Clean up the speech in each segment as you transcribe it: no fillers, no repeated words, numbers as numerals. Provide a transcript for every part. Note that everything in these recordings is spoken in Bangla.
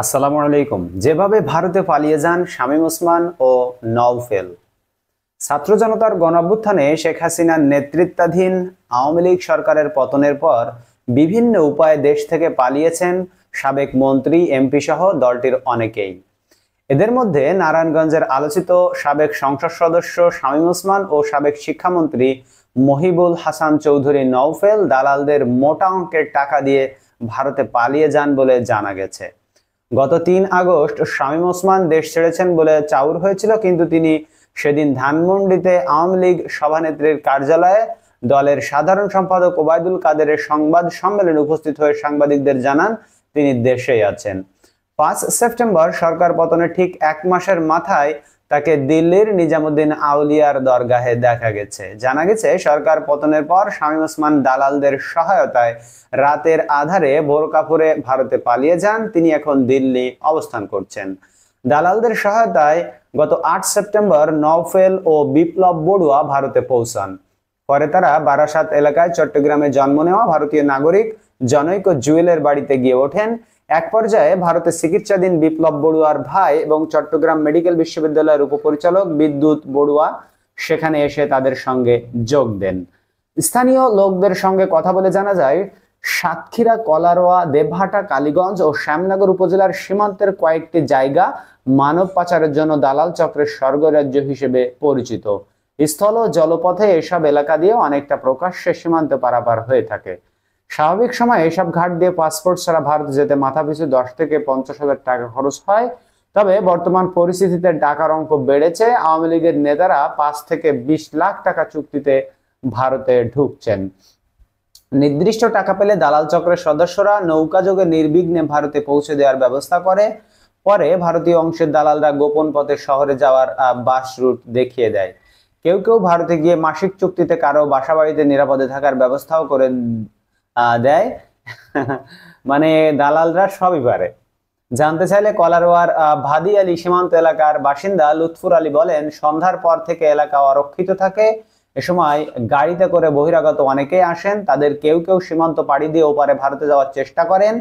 আসসালামু আলাইকুম। যেভাবে ভারতে পালিয়ে যান শামীম ওসমান ও নওফেল। ছাত্র জনতার গণঅভ্যুত্থানে শেখ হাসিনার নেতৃত্বাধীন আওয়ামী লীগ সরকারের পতনের পর বিভিন্ন উপায়ে দেশ থেকে পালিয়েছেন সাবেক মন্ত্রী, এমপি সহ দলটির অনেকেই। এদের মধ্যে নারায়ণগঞ্জের আলোচিত সাবেক সংসদ সদস্য শামীম ওসমান ও সাবেক শিক্ষামন্ত্রী মহিবুল হাসান চৌধুরী নওফেল দালালদের মোটা অঙ্কের টাকা দিয়ে ভারতে পালিয়ে যান বলে জানা গেছে। গত ৩ আগস্ট শামীম ওসমান দেশ ছেড়েছেন বলে চাউর হয়েছিল, কিন্তু তিনি সেদিন ধানমন্ডিতে আওয়ামী লীগ সভানেত্রীর কার্যালয়ে দলের সাধারণ সম্পাদক ওবায়দুল কাদেরের সংবাদ সম্মেলনে উপস্থিত হয়ে সাংবাদিকদের জানান তিনি দেশেই আছেন। ৫ সেপ্টেম্বর সরকার পতনের ঠিক ১ মাসের মাথায় তাকে দিল্লির নিজামুদ্দিন আউলিয়ার দরগাহে দেখা গেছে। জানা গেছে, সরকার পতনের পর শামীম ওসমান দালালদের সহায়তায় রাতের আধারে বোরকা পরে ভারতে পালিয়ে যান। তিনি এখন দিল্লি অবস্থান করছেন। দালালদের সহায়তায় গত ৮ সেপ্টেম্বর নওফেল ও বিপ্লব বড়ুয়া ভারতে পৌঁছান। পরে তারা বারাসাত এলাকায় চট্টগ্রামে জন্ম নেওয়া ভারতীয় নাগরিক জনৈক জুয়েলের বাড়িতে গিয়ে ওঠেন। এক পর্যায়ে ভারতে চিকিৎসাধীন বিপ্লব বড়ুয়ার ভাই এবং চট্টগ্রাম মেডিকেল বিশ্ববিদ্যালয়ের উপপরিচালক বিদ্যুৎ বড়ুয়া সেখানে এসে তাদের সঙ্গে যোগ দেন। স্থানীয় লোকদের সঙ্গে কথা বলে জানা যায়, সাতক্ষীরা, কলারোয়া, দেবহাটা, কালীগঞ্জ ও শ্যামনগর উপজেলার সীমান্তের কয়েকটি জায়গা মানব পাচারের জন্য দালাল চক্রের স্বর্গরাজ্য হিসেবে পরিচিত। স্থল ও জলপথে এসব এলাকা দিয়ে অনেকটা প্রকাশ্যে সীমান্ত পারাপার হয়ে থাকে। স্বাভাবিক সময় এসব ঘাট দিয়ে পাসপোর্ট ছাড়া ভারত যেতে মাথাপিছু ১০ থেকে ৫০ হাজার টাকা খরচ হয়। তবে বর্তমান পরিস্থিতিতে টাকার অঙ্ক বেড়েছে। আওয়ামী লীগের নেতারা ৫ থেকে ২০ লাখ টাকা চুক্তিতে ভারতে ঢুকছেন। নির্দিষ্ট টাকা পেলে দালাল চক্রের সদস্যরা নৌকাযোগে নির্বিঘ্নে ভারতে পৌঁছে দেওয়ার ব্যবস্থা করে। পরে ভারতীয় অংশের দালালরা গোপন পথে শহরে যাওয়ার বাস রুট দেখিয়ে দেয়। কেউ কেউ ভারতে গিয়ে মাসিক চুক্তিতে কারো বাসা বাড়িতে নিরাপদে থাকার ব্যবস্থাও করে দেয়। মানে দালালরা সবই পারে। জানতে চাইলে কলারোয়ার ভাদি আলী সীমান্ত এলাকার বাসিন্দা লুৎফুর আলী বলেন, সন্ধ্যার পর থেকে এলাকা অরক্ষিত থাকে। এ সময় গাড়িতে করে বহিরাগত অনেকেই আসেন। তাদের কেউ কেউ সীমান্ত পাড়ি দিয়ে ওপারে ভারতে যাওয়ার চেষ্টা করেন।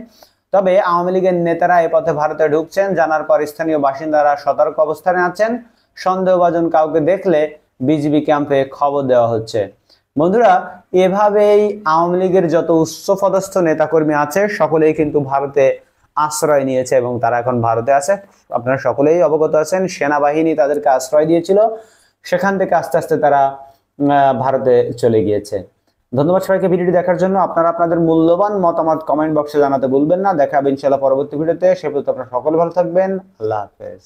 তবে আওয়ামী লীগের নেতারা এ পথে ভারতে ঢুকছেন জানার পর স্থানীয় বাসিন্দারা সতর্ক অবস্থানে আছেন। সন্দেহভাজন কাউকে দেখলে বিজিবি ক্যাম্পে খবর দেওয়া হচ্ছে। বন্ধুরা, এভাবেই আওয়ামী লীগের যত উচ্চপদস্থ নেতাকর্মী আছে সকলেই কিন্তু ভারতে আশ্রয় নিয়েছে এবং তারা এখন ভারতে আছে। আপনারা সকলেই অবগত আছেন, সেনাবাহিনী তাদেরকে আশ্রয় দিয়েছিল, সেখান থেকে আস্তে আস্তে তারা ভারতে চলে গিয়েছে। ধন্যবাদ সবাইকে ভিডিওটি দেখার জন্য। আপনারা আপনাদের মূল্যবান মতামত কমেন্ট বক্সে জানাতে ভুলবেন না। দেখা হবে ইনশাআল্লাহ পরবর্তী ভিডিওতে। সে পর্যন্ত আপনারা সকলে ভালো থাকবেন। আল্লাহ হাফেজ।